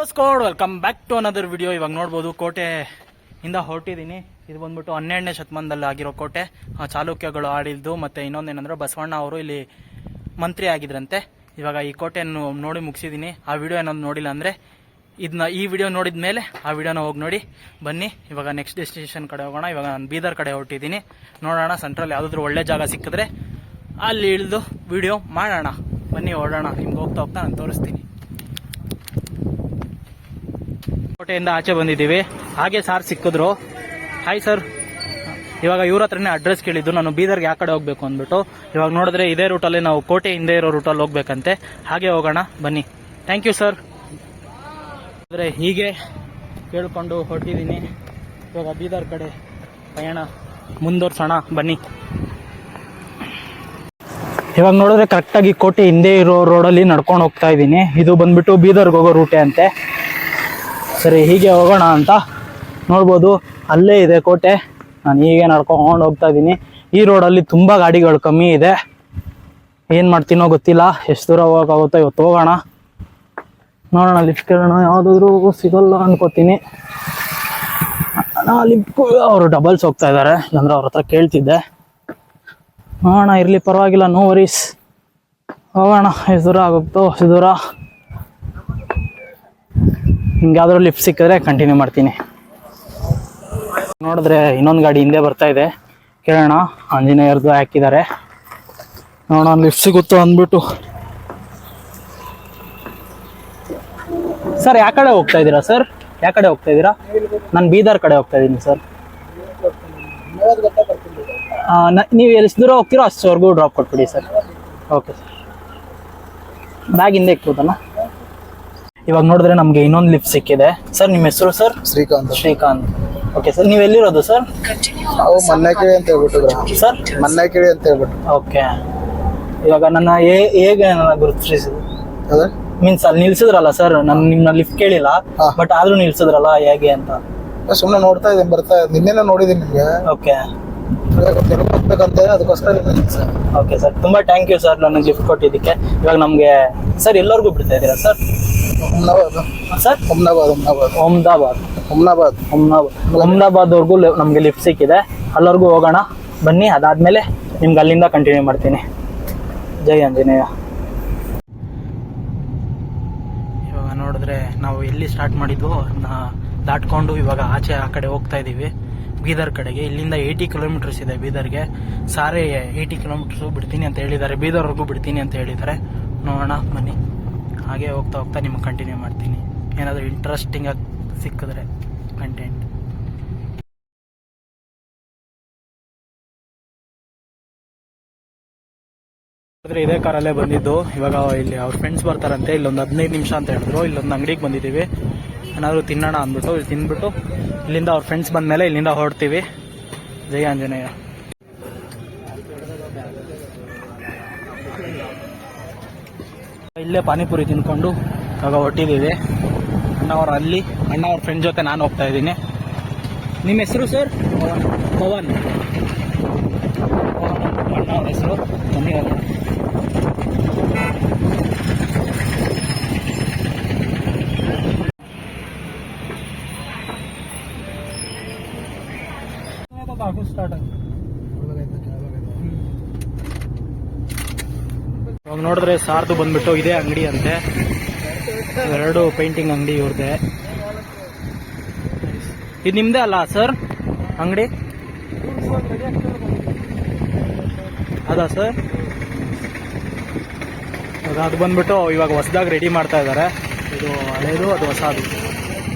Squad welcome back to another video. ಇವಾಗ ನೋಡ್ಬೋದು ಕೋಟೆಯಿಂದ ಹೊರಟಿದ್ದೀನಿ. ಇದು ಬಂದ್ಬಿಟ್ಟು 12ನೇ ಶತಮಾನದಲ್ಲಿ ಆಗಿರೋ ಕೋಟೆ. ಚಾಲುಕ್ಯಗಳು ಆಳಿದ್ದು. ಮತ್ತೆ ಇನ್ನೊಂದೇನಂದ್ರೆ ಬಸವಣ್ಣ ಅವರು ಇಲ್ಲಿ ಮಂತ್ರಿ ಆಗಿದ್ರಂತೆ. ಇವಾಗ ಈ ಕೋಟೆಯನ್ನು ನೋಡಿ ಮುಗಿಸಿದ್ದೀನಿ. ಆ ವಿಡಿಯೋ ಏನಾದ್ರು ನೋಡಿಲ್ಲ ಅಂದರೆ ಈ ವಿಡಿಯೋ ನೋಡಿದ ಮೇಲೆ ಆ ವಿಡಿಯೋನ ಹೋಗಿ ನೋಡಿ ಬನ್ನಿ. ಇವಾಗ ನೆಕ್ಸ್ಟ್ ಡೆಸ್ಟಿನೇಷನ್ ಕಡೆ ಹೋಗೋಣ. ಇವಾಗ ನಾನು ಬೀದರ್ ಕಡೆ ಹೊರಟಿದ್ದೀನಿ. ನೋಡೋಣ ಸೆಂಟ್ರಲ್ಲಿ ಯಾವುದಾದ್ರೂ ಒಳ್ಳೆ ಜಾಗ ಸಿಕ್ಕಿದ್ರೆ ಅಲ್ಲಿ ಇಳಿದು ವಿಡಿಯೋ ಮಾಡೋಣ. ಬನ್ನಿ ಹೊರಡೋಣ. ನಿಮ್ಗೆ ಹೋಗ್ತಾ ಹೋಗ್ತಾ ನಾನು ತೋರಿಸ್ತೀನಿ. ಕೋಟೆಯಿಂದ ಆಚೆ ಬಂದಿದ್ದೀವಿ. ಹಾಗೆ ಸಾರ್ ಸಿಕ್ಕಿದ್ರು. Hi sir. ಇವಾಗ ಇವ್ರ ಹತ್ರನೇ ಅಡ್ರೆಸ್ ಕೇಳಿದ್ದು ನಾನು ಬೀದರ್ಗೆ ಯಾವ ಕಡೆ ಹೋಗ್ಬೇಕು ಅಂದ್ಬಿಟ್ಟು. ಇವಾಗ ನೋಡಿದ್ರೆ ಇದೇ ರೂಟಲ್ಲಿ ನಾವು ಕೋಟೆ ಹಿಂದೆ ಇರೋ ರೂಟಲ್ಲಿ ಹೋಗ್ಬೇಕಂತೆ. ಹಾಗೆ ಹೋಗೋಣ ಬನ್ನಿ. Thank you sir. ಅಂದರೆ ಹೀಗೆ ಕೇಳಿಕೊಂಡು ಹೊರಟಿದ್ದೀನಿ. ಇವಾಗ ಬೀದರ್ ಕಡೆ ಪಯಣ ಮುಂದುವರ್ಸೋಣ ಬನ್ನಿ. ಇವಾಗ ನೋಡಿದ್ರೆ ಕರೆಕ್ಟಾಗಿ ಕೋಟೆ ಹಿಂದೆ ಇರೋ ರೋಡಲ್ಲಿ ನಡ್ಕೊಂಡು ಹೋಗ್ತಾ ಇದ್ದೀನಿ. ಇದು ಬಂದ್ಬಿಟ್ಟು ಬೀದರ್ಗೆ ಹೋಗೋ ರೂಟೆ ಅಂತೆ. ಸರಿ, ಹೀಗೆ ಹೋಗೋಣ ಅಂತ ನೋಡ್ಬೋದು. ಅಲ್ಲೇ ಇದೆ ಕೋಟೆ. ನಾನು ಹೀಗೆ ನಡ್ಕೊಂಡು ಹೋಗ್ತಾ ಇದ್ದೀನಿ. ಈ ರೋಡಲ್ಲಿ ತುಂಬ ಗಾಡಿಗಳು ಕಮ್ಮಿ ಇದೆ. ಏನು ಮಾಡ್ತೀನೋ ಗೊತ್ತಿಲ್ಲ. ಎಷ್ಟು ದೂರ ಹೋಗೋಕ್ಕಾಗುತ್ತೋ ಇವತ್ತು ಹೋಗೋಣ. ನೋಡೋಣ, ಲಿಫ್ಟ್ ಕೇಳೋಣ. ಯಾವುದಾದ್ರೂ ಸಿಗೋಲ್ಲ ಅನ್ಕೋತೀನಿ. ಲಿಫ್ಟ್ ಅವರು ಡಬಲ್ಸ್ ಹೋಗ್ತಾ ಇದ್ದಾರೆ. ಇಲ್ಲಾಂದ್ರೆ ಅವ್ರ ಹತ್ರ ಕೇಳ್ತಿದ್ದೆ. ನೋಡೋಣ, ಇರಲಿ ಪರವಾಗಿಲ್ಲ, ನೋ ವರೀಸ್. ಹೋಗೋಣ. ಎಷ್ಟು ದೂರ ಆಗುತ್ತೋ ಅಷ್ಟು ದೂರ. ನಿಮ್ಗೆ ಯಾವ್ದಾದ್ರು ಲಿಫ್ಟ್ ಸಿಕ್ಕಿದ್ರೆ ಕಂಟಿನ್ಯೂ ಮಾಡ್ತೀನಿ. ನೋಡಿದ್ರೆ ಇನ್ನೊಂದು ಗಾಡಿ ಹಿಂದೆ ಬರ್ತಾ ಇದೆ. ಕೇಳೋಣ. ಆಂಜನೇಯರ್ದು ಹಾಕಿದ್ದಾರೆ. ನೋಡೋಣ ಲಿಫ್ಟ್ ಸಿಗುತ್ತೋ ಅಂದ್ಬಿಟ್ಟು. ಸರ್, ಯಾವ ಕಡೆ ಹೋಗ್ತಾ ಇದ್ದೀರಾ ಸರ್? ಯಾವ ಕಡೆ ಹೋಗ್ತಾ ಇದ್ದೀರಾ? ನಾನು ಬೀದರ್ ಕಡೆ ಹೋಗ್ತಾ ಇದ್ದೀನಿ ಸರ್. ನೀವು ಎಷ್ಟು ದೂರ ಹೋಗ್ತೀರೋ ಅಷ್ಟವರೆಗೂ ಡ್ರಾಪ್ ಕೊಟ್ಬಿಡಿ ಸರ್. Okay sir. ಬ್ಯಾಗ್ ಹಿಂದೆ ಇಕ್ಬೋದಲ್ಲ. ಇವಾಗ ನೋಡಿದ್ರೆ ನಮಗೆ ಇನ್ನೊಂದು ಲಿಫ್ಟ್ ಸಿಕ್ಕಿದೆ. ಸರ್, ನಿಮ್ಮ ಹೆಸರು sir? Srikanth. Srikanth. Okay sir. ನೀವು ಎಲ್ಲಿರೋದು ಸರ್? ನಾವು ಮನ್ನಕಿಳಿ ಅಂತ ಹೇಳ್ಬಿಟ್ಟು ಸರ್. ಮನ್ನಕಿಳಿ ಅಂತ ಹೇಳ್ಬಿಟ್ಟು. ಓಕೆ. ಇವಾಗ ನನ್ನ ಹೇಗೆ ನನ್ನ ಗುರುತಿಸಿದ್ರು? ಅದೇ ಮೀನ್ಸ್ ಅಲ್ಲಿ ನಿಲ್ಸಿದ್ರಲ್ಲ ಸರ್, ನಾನು ನಿಮ್ಮನ್ನ ಲಿಫ್ಟ್ ಕೇಳಿಲ್ಲ, ಬಟ್ ಆದ್ರೂ ನಿಲ್ಸಿದ್ರಲ್ಲ ಹೇಗೆ ಅಂತ ಸುಮ್ಮನೆ ನೋಡ್ತಾ ಇದ್ದೀನಿ. ಬರ್ತಾ ನಿನ್ನೆಲ್ಲ ನೋಡಿದ್ದೀನಿ ನಿಮಗೆ. ಓಕೆ. ಹೋಗ್ಬೇಕಂತ ಅದಕ್ಕೋಸ್ಕರ ಸರ್. ಓಕೆ ಸರ್, ತುಂಬಾ ಥ್ಯಾಂಕ್ ಯು ಸರ್ ನನಗೆ ಲಿಫ್ಟ್ ಕೊಟ್ಟಿದ್ದಕ್ಕೆ. ಇವಾಗ ನಮಗೆ ಸರ್ ಎಲ್ಲರಿಗೂ ಬಿಡ್ತಾ ಇದ್ದೀರಾ ಸರ್? ಸರ್, ಅಹಮದಾಬಾದ್ವರೆಗೂ ನಮಗೆ ಲಿಫ್ಟ್ ಸಿಕ್ಕಿದೆ. ಅಲ್ಲವರೆಗೂ ಹೋಗೋಣ ಬನ್ನಿ. ಅದಾದ್ಮೇಲೆ ನಿಮ್ಗೆ ಅಲ್ಲಿಂದ ಕಂಟಿನ್ಯೂ ಮಾಡ್ತೀನಿ. ಜೈ ಆಂಜನೇಯ. ಇವಾಗ ನೋಡಿದ್ರೆ ನಾವು ಎಲ್ಲಿ ಸ್ಟಾರ್ಟ್ ಮಾಡಿದ್ವೋ ಅದನ್ನ ದಾಟ್ಕೊಂಡು ಇವಾಗ ಆಚೆ ಆ ಕಡೆ ಹೋಗ್ತಾ ಇದ್ದೀವಿ, ಬೀದರ್ ಕಡೆಗೆ. ಇಲ್ಲಿಂದ 80 ಕಿಲೋಮೀಟರ್ಸ್ ಇದೆ ಬೀದರ್ಗೆ. ಸಾರೇ 80 ಕಿಲೋಮೀಟರ್ಸು ಬಿಡ್ತೀನಿ ಅಂತ ಹೇಳಿದ್ದಾರೆ. ಬೀದರ್ವರೆಗೂ ಬಿಡ್ತೀನಿ ಅಂತ ಹೇಳಿದ್ದಾರೆ. ನೋಡೋಣ ಬನ್ನಿ. ಹಾಗೆ ಹೋಗ್ತಾ ಹೋಗ್ತಾ ನಿಮ್ಗೆ ಕಂಟಿನ್ಯೂ ಮಾಡ್ತೀನಿ. ಏನಾದರೂ ಇಂಟ್ರೆಸ್ಟಿಂಗ್ ಆಗಿ ಸಿಕ್ಕಿದ್ರೆ ಕಂಟೆಂಟ್. ಆದರೆ ಇದೇ ಕಾರಲ್ಲೇ ಬಂದಿದ್ದು. ಇವಾಗ ಇಲ್ಲಿ ಅವ್ರ ಫ್ರೆಂಡ್ಸ್ ಬರ್ತಾರಂತೆ. ಇಲ್ಲೊಂದು 15 ನಿಮಿಷ ಅಂತ ಹೇಳಿದ್ರು. ಇಲ್ಲೊಂದು ಅಂಗಡಿಗೆ ಬಂದಿದ್ದೀವಿ. ಏನಾದರೂ ತಿನ್ನೋಣ ಅಂದ್ಬಿಟ್ಟು ಇಲ್ಲಿ ತಿಂದ್ಬಿಟ್ಟು ಇಲ್ಲಿಂದ ಅವ್ರ ಫ್ರೆಂಡ್ಸ್ ಬಂದ ಮೇಲೆ ಇಲ್ಲಿಂದ ಹೊರಡ್ತೀವಿ. ಜೈ ಆಂಜನೇಯ. ಇಲ್ಲೇ ಪಾನಿಪುರಿ ತಿನ್ಕೊಂಡು ಇವಾಗ ಹೊರಟಿದ್ದೀವಿ. ಅಣ್ಣ ಅವ್ರ ಫ್ರೆಂಡ್ ಜೊತೆ ನಾನು ಹೋಗ್ತಾ ಇದ್ದೀನಿ. ನಿಮ್ಮ ಹೆಸರು ಸರ್? ಪವನ್. ಅಣ್ಣ ಅವ್ರ ಹೆಸರು. ಬನ್ನಿ ಹೋಗೋಣ. ಇವಾಗ ನೋಡಿದ್ರೆ ಸಾರ್ದು ಬಂದ್ಬಿಟ್ಟು ಇದೇ ಅಂಗಡಿ ಅಂತೆ. 2 ಪೇಂಟಿಂಗ್ ಅಂಗಡಿ ಇವ್ರದ್ದೆ. ಇದು ನಿಮ್ದೇ ಅಲ್ಲ ಸರ್ ಅಂಗಡಿ? ಅದಾ ಸರ್? ಅದು ಬಂದ್ಬಿಟ್ಟು ಇವಾಗ ಹೊಸದಾಗಿ ರೆಡಿ ಮಾಡ್ತಾ ಇದ್ದಾರೆ. ಇದು ಹಳೇದು, ಅದು ಹೊಸದು.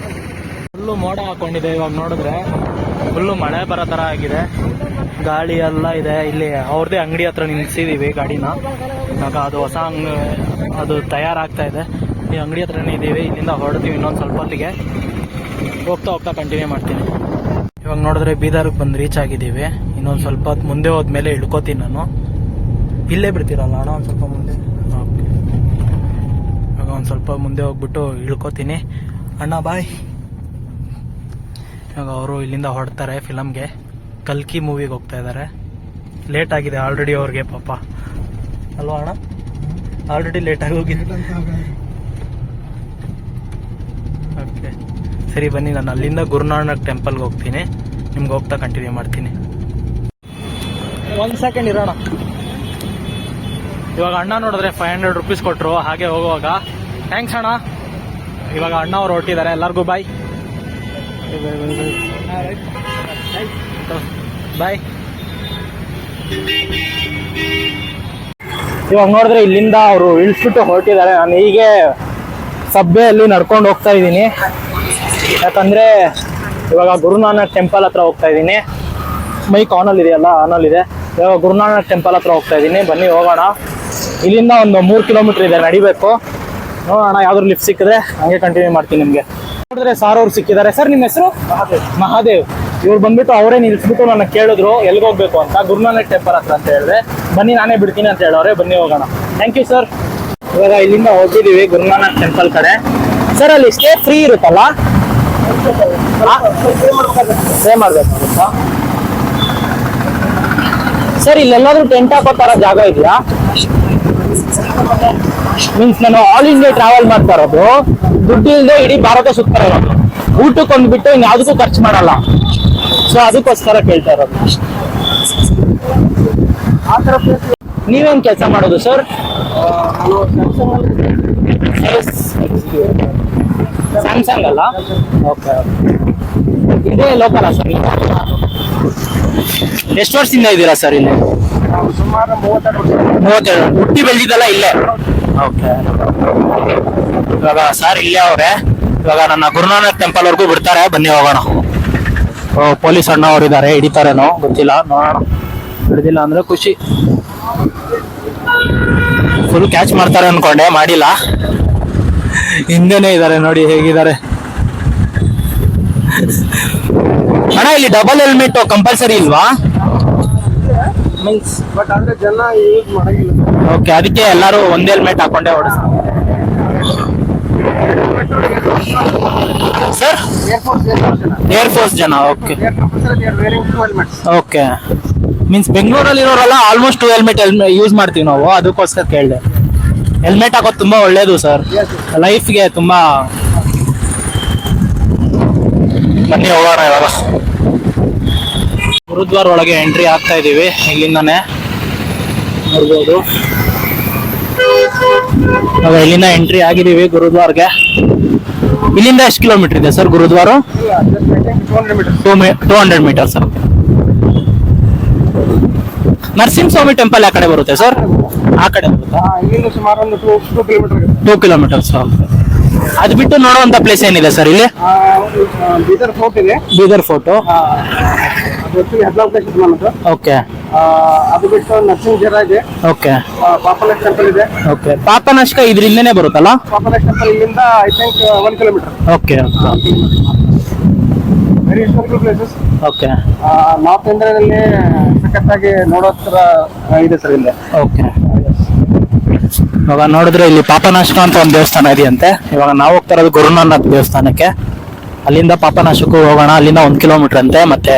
ಫುಲ್ಲು ಮೋಡ ಹಾಕೊಂಡಿದೆ. ಇವಾಗ ನೋಡಿದ್ರೆ ಫುಲ್ಲು ಮಳೆ ಬರೋ ಥರ ಆಗಿದೆ. ಗಾಳಿ ಎಲ್ಲ ಇದೆ. ಇಲ್ಲಿ ಅವ್ರದ್ದೇ ಅಂಗಡಿ ಹತ್ರ ನಿಲ್ಸಿದೀವಿ ಗಾಡಿನ. ಇವಾಗ ಅದು ಹೊಸ ಅದು ತಯಾರಾಗ್ತಾ ಇದೆ. ಈ ಅಂಗಡಿ ಹತ್ರನೇ ಇದ್ದೀವಿ. ಇಲ್ಲಿಂದ ಹೊರಡ್ತೀವಿ ಇನ್ನೊಂದು ಸ್ವಲ್ಪ ಹೊತ್ತಿಗೆ. ಹೋಗ್ತಾ ಹೋಗ್ತಾ ಕಂಟಿನ್ಯೂ ಮಾಡ್ತೀನಿ. ಇವಾಗ ನೋಡಿದ್ರೆ ಬೀದರ್ಗೆ ಬಂದು ರೀಚ್ ಆಗಿದ್ದೀವಿ. ಇನ್ನೊಂದು ಸ್ವಲ್ಪ ಹೊತ್ತು ಮುಂದೆ ಹೋದ್ಮೇಲೆ ಇಳ್ಕೋತೀನಿ ನಾನು. ಇಲ್ಲೇ ಬಿಡ್ತೀರಲ್ಲ ಅಣ್ಣ ಒಂದು ಸ್ವಲ್ಪ ಮುಂದೆ? ಓಕೆ. ಇವಾಗ ಒಂದು ಸ್ವಲ್ಪ ಮುಂದೆ ಹೋಗ್ಬಿಟ್ಟು ಇಳ್ಕೋತೀನಿ. ಅಣ್ಣ ಬಾಯ್. ಇವಾಗ ಅವರು ಇಲ್ಲಿಂದ ಹೊರಡ್ತಾರೆ ಫಿಲಮ್ಗೆ. ಕಲ್ಕಿ ಮೂವಿಗೆ ಹೋಗ್ತಾ ಇದ್ದಾರೆ. ಲೇಟ್ ಆಗಿದೆ ಆಲ್ರೆಡಿ ಅವ್ರಿಗೆ ಪಾಪ. ಅಲ್ವಾ ಅಣ್ಣ? ಆಲ್ರೆಡಿ ಲೇಟ್ ಆಗಿ ಹೋಗಿದೆ. ಓಕೆ ಸರಿ ಬನ್ನಿ, ನಾನು ಅಲ್ಲಿಂದ ಗುರುನಾನಕ್ ಟೆಂಪಲ್ಗೆ ಹೋಗ್ತೀನಿ, ನಿಮ್ಗೆ ಹೋಗ್ತಾ ಕಂಟಿನ್ಯೂ ಮಾಡ್ತೀನಿ. 1 ಸೆಕೆಂಡ್ ಇರೋಣ. ಇವಾಗ ಅಣ್ಣ ನೋಡಿದ್ರೆ 500 ರೂಪೀಸ್ ಕೊಟ್ಟರು ಹಾಗೆ ಹೋಗುವಾಗ. ಥ್ಯಾಂಕ್ಸ್ ಅಣ್ಣ. ಇವಾಗ ಅಣ್ಣ ಅವ್ರು ಹೊರಟಿದ್ದಾರೆ, ಎಲ್ಲರಿಗೂ ಬಾಯ್ ಬಾಯ್. ಇವಾಗ ನೋಡಿದ್ರೆ ಇಲ್ಲಿಂದ ಅವರು ಇಳಿಸ್ಬಿಟ್ಟು ಹೊರಟಿದ್ದಾರೆ. ನಾನು ಹೀಗೆ ಸಬ್ವೆಯಲ್ಲಿ ನಡ್ಕೊಂಡು ಹೋಗ್ತಾ ಇದ್ದೀನಿ, ಯಾಕಂದರೆ ಇವಾಗ ಗುರುನಾನಕ್ ಟೆಂಪಲ್ ಹತ್ರ ಹೋಗ್ತಾ ಇದ್ದೀನಿ. ಮೈಕ್ ಆನಲ್ಲಿ ಇದೆಯಲ್ಲ, ಆನಲ್ಲಿದೆ. ಇವಾಗ ಗುರುನಾನಕ್ ಟೆಂಪಲ್ ಹತ್ರ ಹೋಗ್ತಾ ಇದ್ದೀನಿ, ಬನ್ನಿ ಹೋಗೋಣ. ಇಲ್ಲಿಂದ ಒಂದು 3 ಕಿಲೋಮೀಟರ್ ಇದೆ, ನಡಿಬೇಕು. ನೋಡೋಣ ಯಾವ್ದಾದ್ರು ಲಿಫ್ಟ್ ಸಿಕ್ಕಿದ್ರೆ ಹಂಗೆ ಕಂಟಿನ್ಯೂ ಮಾಡ್ತೀನಿ. ನಿಮಗೆ ನೋಡಿದ್ರೆ ಸಾರ್ ಅವ್ರು ಸಿಕ್ಕಿದ್ದಾರೆ. ಸರ್ ನಿಮ್ಮ ಹೆಸರು? ಮಹಾದೇವ್. ಇವ್ರು ಬಂದ್ಬಿಟ್ಟು ಅವರೇ ನಿಲ್ಸ್ಬಿಟ್ಟು ನನ್ನ ಕೇಳಿದ್ರು ಎಲ್ಲಿಗೆ ಹೋಗ್ಬೇಕು ಅಂತ. ಗುರುನಾನಕ್ ಟೆಂಪಲ್ ಹತ್ರ ಅಂತ ಹೇಳಿದ್ರೆ, ಬನ್ನಿ ನಾನೇ ಬಿಡ್ತೀನಿ ಅಂತ ಹೇಳೋರೆ. ಬನ್ನಿ ಹೋಗೋಣ. Thank you sir. ಇವಾಗ ಇಲ್ಲಿಂದ ಹೋಗಿದ್ದೀವಿ ಗುರುನಾನಕ್ ಟೆಂಪಲ್ ಕಡೆ. ಸರ್ ಅಲ್ಲಿ ಸ್ಟೇ ಫ್ರೀ ಇರುತ್ತಲ್ಲ? ಸ್ಟೇ ಮಾಡ್ಬೇಕಾಗುತ್ತಾ ಸರ್? ಇಲ್ಲೆಲ್ಲಾದ್ರೂ ಟೆಂಟ್ ಹಾಕೋ ತರ ಜಾಗ ಇದೆಯಾ? ಮೀನ್ಸ್ ನಾನು ಆಲ್ ಇಂಡಿಯಾ ಟ್ರಾವೆಲ್ ಮಾಡ್ತಾ ಇರೋದು, ದುಡ್ಡು ಇಲ್ಲದೆ ಇಡೀ ಭಾರತ ಸುತ್ತಾ ಇರೋದು. ಊಟಕ್ಕೆ ಒಂದ್ಬಿಟ್ಟು ಇನ್ನು ಯಾವುದಕ್ಕೂ ಖರ್ಚು ಮಾಡಲ್ಲ. ಸೊ ಅದಕ್ಕೋಸ್ಕರ ಕೇಳ್ತಾ ಇರೋದು. ನೀವೇನ್ ಕೆಲಸ ಮಾಡೋದು ಸರ್? ಸ್ಯಾಮ್ಸಂಗ್ ಅಲ್ಲ? ಓಕೆ. ಇದೇ ಲೋಕಲ್ ಸರ್? ಎಷ್ಟು ವರ್ಷದಿಂದ ಇದ್ದೀರಾ ಸರ್ ಇಲ್ಲಿ? ಸುಮಾರು 32. ಹುಟ್ಟಿ ಬೆಳೆದಿದ್ದಲ್ಲ ಇಲ್ಲೇ? ಓಕೆ. ಇವಾಗ ಸರ್ ಇಲ್ಲೇ ಅವ್ರೆ. ಇವಾಗ ನನ್ನ ಗುರುನಾನಕ್ ಟೆಂಪಲ್ ವರ್ಗೂ ಬಿಡ್ತಾರೆ, ಬನ್ನಿ ಹೋಗೋಣ. ಪೊಲೀಸ್ ಅಣ್ಣ ಅವ್ರು ಇದ್ದಾರೆ, ಹಿಡಿತಾರೇನೋ ಗೊತ್ತಿಲ್ಲ, ನೋಡೋಣ. ಹಿಡಿದಿಲ್ಲ ಅಂದ್ರೆ ಖುಷಿ. ಫುಲ್ ಕ್ಯಾಚ್ ಮಾಡ್ತಾರೆ ಅನ್ಕೊಂಡೆ, ಮಾಡಿಲ್ಲ. ಹಿಂದೆನೆ ಇದ್ದಾರೆ ನೋಡಿ ಹೇಗಿದ್ದಾರೆ. ಅಣ್ಣ ಇಲ್ಲಿ ಡಬಲ್ ಹೆಲ್ಮೆಟ್ ಕಂಪಲ್ಸರಿ ಇಲ್ವಾ? ಮೀನ್ಸ್ ಬಟ್ ಅಂದ್ರೆ ಜನ ಯೂಸ್ ಮಾಡಂಗಿಲ್ಲ. ಓಕೆ, ಅದಕ್ಕೆ ಎಲ್ಲರೂ ಒಂದೇ ಹೆಲ್ಮೆಟ್ ಹಾಕೊಂಡೆ ಓಡಿಸ್ತಾರೆ ಸರ್. ಏರ್ಫೋರ್ಸ್ ಜನ. Okay okay. ಮೀನ್ಸ್ ಬೆಂಗಳೂರಲ್ಲಿ ಇರೋರೆಲ್ಲ ಆಲ್ಮೋಸ್ಟ್ 2 ಹೆಲ್ಮೆಟ್ ಯೂಸ್ ಮಾಡ್ತೀವಿ ನಾವು, ಅದಕ್ಕೋಸ್ಕರ ಕೇಳಿದೆ. ಹೆಲ್ಮೆಟ್ ಹಾಕೋದು ತುಂಬಾ ಒಳ್ಳೇದು ಸರ್, ಲೈಫ್ಗೆ ತುಂಬಾ. ಬನ್ನಿ ಹೋಗೋಣ. ಇವಾಗ ಗುರುದ್ವಾರ ಒಳಗೆ ಎಂಟ್ರಿ ಆಗ್ತಾ ಇದೀವಿ. ಇಲ್ಲಿಂದಾನೆ ನೋಡ್ಬೋದು. ಇವಾಗ ಇಲ್ಲಿಂದ ಎಂಟ್ರಿ ಆಗಿದೀವಿ ಗುರುದ್ವಾರ್ಗೆ. ಇಲ್ಲಿಂದ ಎಷ್ಟು ಕಿಲೋಮೀಟರ್ ಇದೆ sir gurdwara? 200 metres. Narasimhaswamy temple ಯಾವ ಕಡೆ ಬರುತ್ತೆ ಸರ್? ಆ ಕಡೆ ಬರುತ್ತಾ? ಇಲ್ಲಿಂದ ಸುಮಾರು ಒಂದು 2 ಕಿಲೋಮೀಟರ್. 2 ಕಿಲೋಮೀಟರ್ಸ್. ಅದು ಬಿಟ್ಟು ನೋಡುವಂತ ಪ್ಲೇಸ್ ಏನಿದೆ ಸರ್ ಇಲ್ಲಿ? ಬೀದರ್ ಫೋರ್ಟ್ ಇದೆ. ಬೀದರ್ ಫೋರ್ಟು. ಓಕೆ. ಅದು ಬಿಟ್ಟು ನರಸಿಂಹ ಜರ ಇದೆ. ಓಕೆ. ಪಾಪನಾಶ್ ಟೆಂಪಲ್ ಇದೆ. ಓಕೆ. ಪಾಪನಾಶಕ ಇದ್ರಿಂದನೇ ಬರುತ್ತಲ್ಲ? ಪಾಪನಾಶ್ ಟೆಂಪಲ್ ಇಲ್ಲಿಂದ I think 1 kilometre. Okay. Very historical places. Okay. North ಇಂಡಿಯಾದಲ್ಲಿ ಸಖತ್ತಾಗಿ ನೋಡೋ ತರ ಇದೆ ಸರ್ ಇಲ್ಲಿ. ಓಕೆ. ಇವಾಗ ನೋಡಿದ್ರೆ ಇಲ್ಲಿ ಪಾಪನಾಶಕ ಅಂತ ಒಂದು ದೇವಸ್ಥಾನ ಇದೆಯಂತೆ. ಇವಾಗ ನಾವು ಹೋಗ್ತಾ ಇರೋದು ಗುರುನಾನಕ್ ದೇವಸ್ಥಾನಕ್ಕೆ. ಅಲ್ಲಿಂದ ಪಾಪನಾಶಕ್ಕೂ ಹೋಗೋಣ. ಅಲ್ಲಿಂದ 1 ಕಿಲೋಮೀಟರ್ ಅಂತೆ. ಮತ್ತೆ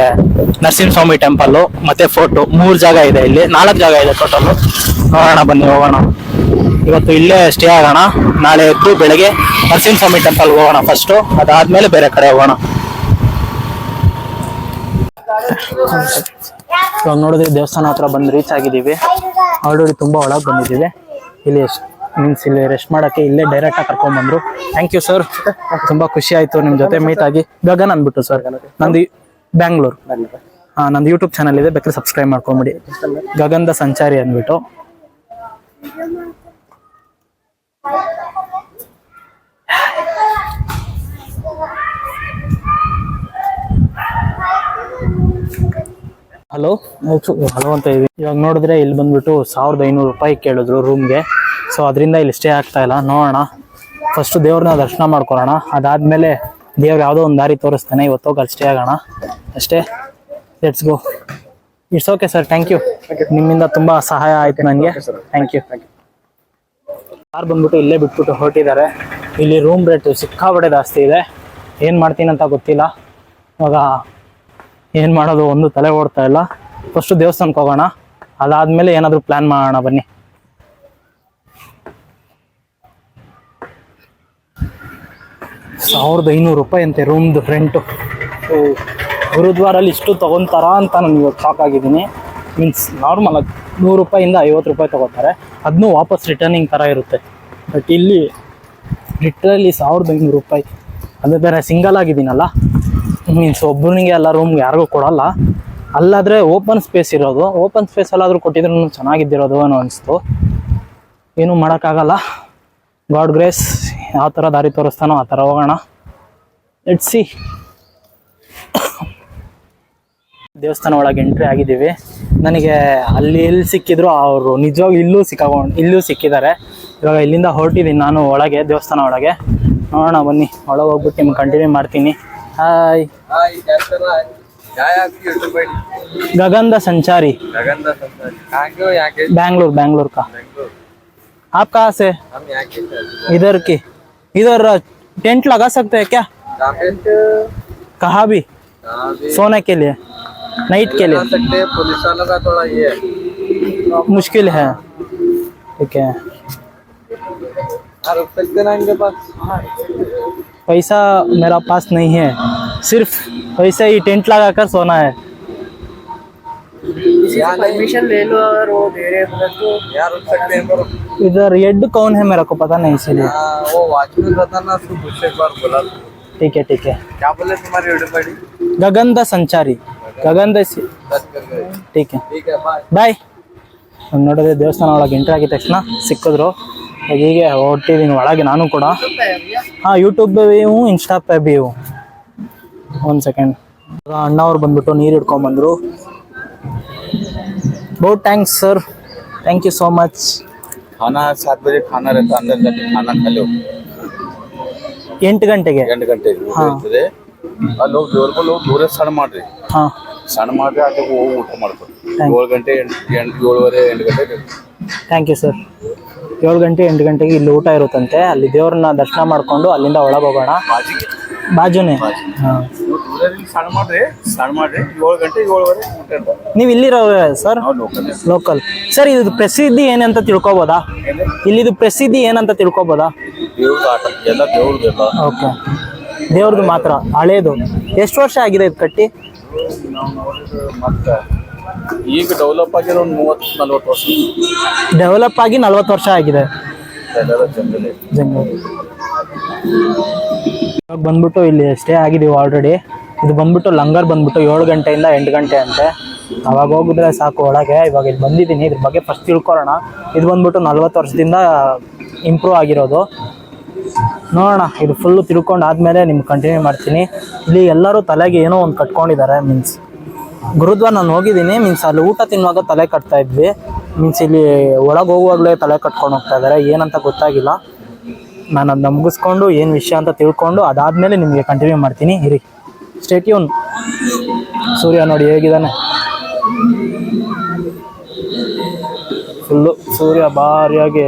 ನರಸಿಂಹಸ್ವಾಮಿ ಟೆಂಪಲ್ ಮತ್ತೆ ಫೋರ್ಟು, 3 ಜಾಗ ಇದೆ ಇಲ್ಲಿ. 4 ಜಾಗ ಇದೆ ಟೋಟಲ್. ನೋಡೋಣ, ಬನ್ನಿ ಹೋಗೋಣ. ಇವತ್ತು ಇಲ್ಲೇ ಸ್ಟೇ ಆಗೋಣ. ನಾಳೆ ಎದ್ದು ಬೆಳಗ್ಗೆ ನರಸಿಂಹಸ್ವಾಮಿ ಟೆಂಪಲ್ ಹೋಗೋಣ ಫಸ್ಟು, ಅದಾದ್ಮೇಲೆ ಬೇರೆ ಕಡೆ ಹೋಗೋಣ. ಇವಾಗ ನೋಡಿದ್ರೆ ದೇವಸ್ಥಾನ ಹತ್ರ ಬಂದು ರೀಚ್ ಆಗಿದ್ದೀವಿ. ಆಲ್ರೆಡಿ ತುಂಬಾ ಒಳಗೆ ಬಂದಿದ್ದೀವಿ. ಇಲ್ಲಿ ಮೀನ್ಸ್ ಇಲ್ಲಿ ರೆಸ್ಟ್ ಮಾಡೋಕ್ಕೆ ಇಲ್ಲೇ ಡೈರೆಕ್ಟ್ ಆಗಿ ಕರ್ಕೊಂಡ್ ಬಂದ್ರು. ಥ್ಯಾಂಕ್ ಯು ಸರ್, ತುಂಬಾ ಖುಷಿ ಆಯ್ತು ನಿಮ್ ಜೊತೆ ಮೀಟ್ ಆಗಿ. ಗಗನ್ ಅಂದ್ಬಿಟ್ಟು ಸರ್, ನಂದು ಬ್ಯಾಂಗ್ಳೂರ್. ನಂದು ಯೂಟ್ಯೂಬ್ ಚಾನಲ್ ಇದೆ, ಬೇಕಾದ್ರೆ ಸಬ್ಸ್ಕ್ರೈಬ್ ಮಾಡ್ಕೊಂಬಿಡಿ. ಗಗನ್ ದ ಸಂಚಾರಿ ಅಂದ್ಬಿಟ್ಟು. ಹಲೋ ಹಲೋ ಅಂತ ಇದೀವಿ. ಇವಾಗ ನೋಡಿದ್ರೆ ಇಲ್ಲಿ ಬಂದ್ಬಿಟ್ಟು 1500 ರೂಪಾಯಿ ಕೇಳಿದ್ರು ರೂಮ್ಗೆ. ಸೊ ಅದರಿಂದ ಇಲ್ಲಿ ಸ್ಟೇ ಆಗ್ತಾ ಇಲ್ಲ. ನೋಡೋಣ, ಫಸ್ಟ್ ದೇವ್ರನ್ನ ದರ್ಶನ ಮಾಡ್ಕೊಳ್ಳೋಣ, ಅದಾದ್ಮೇಲೆ ದೇವ್ರು ಯಾವುದೋ ಒಂದು ದಾರಿ ತೋರಿಸ್ತಾನೆ. ಇವತ್ತು ಹೋಗಿ ಅಲ್ಲಿ ಸ್ಟೇ ಆಗೋಣ ಅಷ್ಟೇ. Let's go. It's okay sir, thank you. ನಿಮ್ಮಿಂದ ತುಂಬಾ ಸಹಾಯ ಆಯ್ತು ನನಗೆ. Thank you. ಕಾರ್ ಬಂದ್ಬಿಟ್ಟು ಇಲ್ಲೇ ಬಿಟ್ಬಿಟ್ಟು ಹೊರಟಿದ್ದಾರೆ. ಇಲ್ಲಿ ರೂಮ್ ರೇಟ್ ಸಿಕ್ಕಾಬಟ್ಟೆ ಜಾಸ್ತಿ ಇದೆ. ಏನು ಮಾಡ್ತೀನಿ ಅಂತ ಗೊತ್ತಿಲ್ಲ. ಇವಾಗ ಏನು ಮಾಡೋದು ಒಂದು ತಲೆ ಓಡ್ತಾ ಇಲ್ಲ. ಫಸ್ಟ್ ದೇವಸ್ಥಾನಕ್ಕೆ ಹೋಗೋಣ, ಅದಾದ್ಮೇಲೆ ಏನಾದರೂ ಪ್ಲಾನ್ ಮಾಡೋಣ. ಬನ್ನಿ. ₹1500 ಅಂತೆ ರೂಮ್ದು ರೆಂಟು. ಸೊ ಗುರುದ್ವಾರಲ್ಲಿ ಇಷ್ಟು ತೊಗೊತಾರಾ ಅಂತ ನಾನು ಇವಾಗ ಶಾಕ್ ಆಗಿದ್ದೀನಿ. ಮೀನ್ಸ್ ನಾರ್ಮಲ್ ಆಗಿ ₹100 ₹50 ತೊಗೋತಾರೆ, ಅದನ್ನೂ ವಾಪಸ್ ರಿಟರ್ನಿಂಗ್ ಥರ ಇರುತ್ತೆ. ಬಟ್ ಇಲ್ಲಿ ಲಿಟ್ರಲಿ ₹1500. ಅದು ಬೇರೆ ಸಿಂಗಲ್ ಆಗಿದ್ದೀನಲ್ಲ, ಮೀನ್ಸ್ ಒಬ್ಬನಿಗೆ ಎಲ್ಲ ರೂಮ್ಗೆ ಯಾರಿಗೂ ಕೊಡಲ್ಲ. ಅಲ್ಲಾದರೆ ಓಪನ್ ಸ್ಪೇಸ್ ಇರೋದು, ಓಪನ್ ಸ್ಪೇಸಲ್ಲಾದರೂ ಕೊಟ್ಟಿದ್ರು ಚೆನ್ನಾಗಿದ್ದಿರೋದು ಅನ್ನೋ ಅನಿಸ್ತು. ಏನೂ ಮಾಡೋಕ್ಕಾಗಲ್ಲ. ಗಾಡ್ ಗ್ರೇಸ್, ಯಾವ ಥರ ದಾರಿ ತೋರಿಸ್ತಾನೋ ಆ ಥರ ಹೋಗೋಣ. Let's see. ದೇವಸ್ಥಾನ ಒಳಗೆ ಎಂಟ್ರಿ ಆಗಿದ್ದೀವಿ. ನನಗೆ ಅಲ್ಲಿ ಎಲ್ಲಿ ಸಿಕ್ಕಿದ್ರು ಅವರು ನಿಜವಾಗಿ ಇಲ್ಲೂ ಸಿಕ್ಕಿದ್ದಾರೆ. ಇವಾಗ ಇಲ್ಲಿಂದ ಹೊರಟಿದ್ದೀನಿ ನಾನು ಒಳಗೆ, ದೇವಸ್ಥಾನ ಒಳಗೆ. ನೋಡೋಣ ಬನ್ನಿ, ಒಳಗೆ ಹೋಗ್ಬಿಟ್ಟು ನಿಮ್ಗೆ ಕಂಟಿನ್ಯೂ ಮಾಡ್ತೀನಿ. ಹಾಯ್. गगन द संचारी। बैंगलोर का। आप कहाँ से? हम यहाँ के। इधर की। इधर टेंट लगा सकते हैं क्या? कहाँ भी? सोने के लिए, नाइट के लिए सकते हैं। पुलिस वालों का थोड़ा ये मुश्किल है। ठीक है, रुक सकते ना इनके पास? पैसा मेरा पास नहीं है, सिर्फ वैसे ही टेंट लगाकर सोना है। परमिशन ले लो और वो दे रहे हैं तो यार रुक सकते हैं। इधर हेड कौन है मेरे को पता नहीं, इसीलिए वो वॉचमैन रहता ना, उसको पूछ एक बार बोला। ठीक है क्या बोले तुम्हारी हेड? गगन द संचारी। गगन द। ठीक है बाय. ನೋಡಿದ್ರೆ ದೇವಸ್ಥಾನ ಒಳಗೆ ಎಂಟ್ರಿ ಆಗಿದ ತಕ್ಷಣ ಸಿಕ್ಕಿದ್ರು. ಹೀಗೆ ಹೊರಟಿದ್ದೀನಿ ಒಳಗೆ ನಾನು ಕೂಡ. हाँ यूट्यूब पे भी हूँ, इंस्टा पे भी हूँ. ಒಂದು ಸೆಕೆಂಡ್. ಅಣ್ಣ ಅವ್ರು ಬಂದ್ಬಿಟ್ಟು ನೀರು ಹಿಡ್ಕೊಂಡ್ಬಂದರು. बहुत thanks sir, thank you so much. खाना 7 बजे खाना रहता, अंदर जाके खाना खा लो. 8 ಗಂಟೆಗೆ. 8 ಗಂಟೆಗೆ ಇರ್ತದೆ. ಅಲ್ಲಿ ಹೋಗಿ ದೇವ್ರಿಗೆ ಹೋಗಿ ದೂರ ಸಣ್ಣ ಮಾಡ್ರಿ. ಹಾಂ, ಸಣ್ಣ ಮಾಡ್ರಿ, ಅದಕ್ಕೆ ಹೋಗಿ ಊಟ ಮಾಡ್ಕೊಡಿ. 7 ಗಂಟೆ 7:30 8 ಗಂಟೆಗೆ. Thank you sir. 7 ಗಂಟೆ 8 ಗಂಟೆಗೆ ಇಲ್ಲಿ ಊಟ ಇರುತ್ತಂತೆ. ಅಲ್ಲಿ ದೇವ್ರನ್ನ ದರ್ಶನ ಮಾಡಿಕೊಂಡು ಅಲ್ಲಿಂದ ಒಳಗೆ ಹೋಗೋಣ. ಬಾಜುನೇ. ಹಾಂ, ಸಣ್ಣ ಮಾಡ್ರಿ 7 ಗಂಟೆ 7:30 ಊಟ ಇರ್ತದೆ. ನೀವು ಇಲ್ಲಿರೋ ಸರ್? ಲೋಕಲ್. ಸರ್ ಇದು ಪ್ರಸಿದ್ಧಿ ಏನಂತ ತಿಳ್ಕೊಬೋದಾ? ಇಲ್ಲಿದು ಪ್ರಸಿದ್ಧಿ ಏನಂತ ತಿಳ್ಕೊಬೋದಾ? ದೇವ್ರದ್ದು ಆಟ ಎಲ್ಲ ದೇವ್ರದ್ದೆಲ್ಲ. ಓಕೆ, ದೇವ್ರದ್ದು ಮಾತ್ರ ಹಳೇದು. ಎಷ್ಟು ವರ್ಷ ಆಗಿದೆ ಇದು ಕಟ್ಟಿ? ಮತ್ತೆ ಈಗ ಡೆವಲಪ್ ಆಗಿರೋ ಒಂದು 30-40 ವರ್ಷ. ಡೆವಲಪ್ ಆಗಿ 40 ವರ್ಷ ಆಗಿದೆ. ಜಂಗಲ್ ಇವಾಗ ಬಂದ್ಬಿಟ್ಟು ಇಲ್ಲಿ ಸ್ಟೇ ಆಗಿದ್ದೀವಿ ಆಲ್ರೆಡಿ. ಇದು ಬಂದ್ಬಿಟ್ಟು ಲಂಗರ್ ಬಂದ್ಬಿಟ್ಟು 7 ಗಂಟೆಯಿಂದ 8 ಗಂಟೆ ಅಂತೆ. ಅವಾಗ ಹೋಗಿದ್ರೆ ಸಾಕು ಒಳಗೆ. ಇವಾಗ ಇಲ್ಲಿ ಬಂದಿದ್ದೀನಿ, ಇದ್ರ ಬಗ್ಗೆ ಫಸ್ಟ್ ತಿಳ್ಕೊಳ್ಳೋಣ. ಇದು ಬಂದ್ಬಿಟ್ಟು 40 ವರ್ಷದಿಂದ ಇಂಪ್ರೂವ್ ಆಗಿರೋದು. ನೋಡೋಣ, ಇದು ಫುಲ್ಲು ತಿಳ್ಕೊಂಡು ಆದಮೇಲೆ ನಿಮ್ಗೆ ಕಂಟಿನ್ಯೂ ಮಾಡ್ತೀನಿ. ಇಲ್ಲಿ ಎಲ್ಲರೂ ತಲೆಗೆ ಏನೋ ಒಂದು ಕಟ್ಕೊಂಡಿದ್ದಾರೆ. ಮೀನ್ಸ್ ಗುರುದ್ವಾರ ನಾನು ಹೋಗಿದ್ದೀನಿ, ಮೀನ್ಸ್ ಅಲ್ಲಿ ಊಟ ತಿನ್ನುವಾಗ ತಲೆ ಕಟ್ತಾ ಇದ್ವಿ. ಮೀನ್ಸ್ ಇಲ್ಲಿ ಒಳಗೆ ಹೋಗುವಾಗಲೇ ತಲೆ ಕಟ್ಕೊಂಡು ಹೋಗ್ತಾ ಇದ್ದಾರೆ. ಏನಂತ ಗೊತ್ತಾಗಿಲ್ಲ. ನಾನು ಅದನ್ನ ಮುಗಿಸ್ಕೊಂಡು ಏನು ವಿಷಯ ಅಂತ ತಿಳ್ಕೊಂಡು ಅದಾದಮೇಲೆ ನಿಮಗೆ ಕಂಟಿನ್ಯೂ ಮಾಡ್ತೀನಿ. ಇರಿ, ಸ್ಟೇ ಟ್ಯೂನ್. ಸೂರ್ಯ ನೋಡಿ ಹೇಗಿದ್ದಾನೆ, ಫುಲ್ಲು ಸೂರ್ಯ ಭಾರಿಯಾಗಿ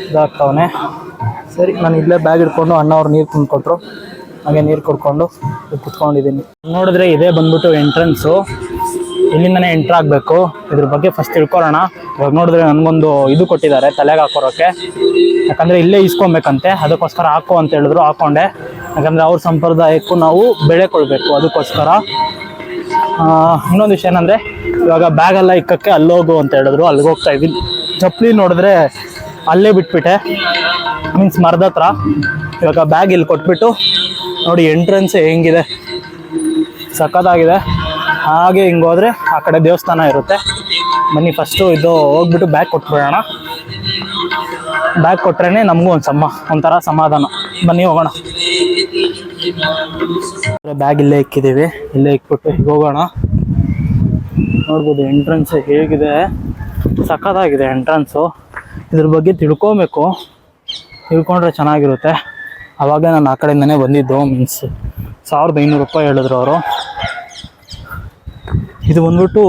ಇದಾಗ್ತಾವನೆ. ಸರಿ, ನಾನು ಇಲ್ಲೇ ಬ್ಯಾಗ್ ಇಟ್ಕೊಂಡು ಅಣ್ಣವ್ರು ನೀರು ತುಂಬಿಕೊಟ್ರು, ಹಾಗೆ ನೀರು ಕುಡ್ಕೊಂಡು ಕುತ್ಕೊಂಡಿದ್ದೀನಿ. ನೋಡಿದ್ರೆ ಇದೇ ಬಂದ್ಬಿಟ್ಟು ಎಂಟ್ರೆನ್ಸು. ಇಲ್ಲಿಂದನೇ ಎಂಟ್ರ್ ಆಗಬೇಕು. ಇದ್ರ ಬಗ್ಗೆ ಫಸ್ಟ್ ತಿಳ್ಕೊಳ್ಳೋಣ. ಇವಾಗ ನೋಡಿದ್ರೆ ನನಗೊಂದು ಇದು ಕೊಟ್ಟಿದ್ದಾರೆ ತಲೆಗೆ ಹಾಕೋರೋಕ್ಕೆ. ಯಾಕಂದರೆ ಇಲ್ಲೇ ಇಸ್ಕೊಬೇಕಂತೆ, ಅದಕ್ಕೋಸ್ಕರ ಹಾಕೋ ಅಂತ ಹೇಳಿದ್ರು. ಹಾಕ್ಕೊಂಡೆ. ಯಾಕಂದರೆ ಅವ್ರ ಸಂಪ್ರದಾಯಕ್ಕೂ ನಾವು ಬೆಳೆ ಕೊಡಬೇಕು, ಅದಕ್ಕೋಸ್ಕರ. ಇನ್ನೊಂದು ವಿಷಯ ಏನಂದರೆ, ಇವಾಗ ಬ್ಯಾಗೆಲ್ಲ ಇಕ್ಕಕ್ಕೆ ಅಲ್ಲೋಗು ಅಂತ ಹೇಳಿದ್ರು. ಅಲ್ಲಿಗೆ ಹೋಗ್ತಾ ಇದ್ದೀನಿ. ಚಪ್ಪಲಿ ನೋಡಿದ್ರೆ ಅಲ್ಲೇ ಬಿಟ್ಬಿಟ್ಟೆ, ಮೀನ್ಸ್ ಮರದ ಹತ್ರ. ಇವಾಗ ಬ್ಯಾಗ್ ಇಲ್ಲಿ ಕೊಟ್ಬಿಟ್ಟು ನೋಡಿ ಎಂಟ್ರೆನ್ಸ್ ಹೆಂಗಿದೆ, ಸಖತ್ತಾಗಿದೆ. ಹಾಗೆ ಹಿಂಗೆ ಹೋದರೆ ಆ ಕಡೆ ದೇವಸ್ಥಾನ ಇರುತ್ತೆ. ಬನ್ನಿ ಫಸ್ಟು ಇದು ಹೋಗ್ಬಿಟ್ಟು ಬ್ಯಾಗ್ ಕೊಟ್ಬಿಡೋಣ. ಬ್ಯಾಗ್ ಕೊಟ್ರೇ ನಮಗೂ ಒಂಥರ ಸಮಾಧಾನ. ಬನ್ನಿ ಹೋಗೋಣ. ಬ್ಯಾಗ್ ಇಲ್ಲೇ ಇಕ್ಕಿದ್ದೀವಿ, ಇಲ್ಲೇ ಇಕ್ಬಿಟ್ಟು ಹೀಗೆ ಹೋಗೋಣ. ನೋಡ್ಬೋದು ಎಂಟ್ರೆನ್ಸ್ ಹೇಗಿದೆ, ಸಖತ್ತಾಗಿದೆ ಎಂಟ್ರೆನ್ಸು. ಇದ್ರ ಬಗ್ಗೆ ತಿಳ್ಕೊಬೇಕು, ತಿಳ್ಕೊಂಡ್ರೆ ಚೆನ್ನಾಗಿರುತ್ತೆ. ಆವಾಗ ನಾನು ಆ ಕಡೆಯಿಂದನೇ ಬಂದಿದ್ದು. ಮೀನ್ಸ್ ₹1500 ಹೇಳಿದ್ರು ಅವರು. ಇದು ಬಂದ್ಬಿಟ್ಟು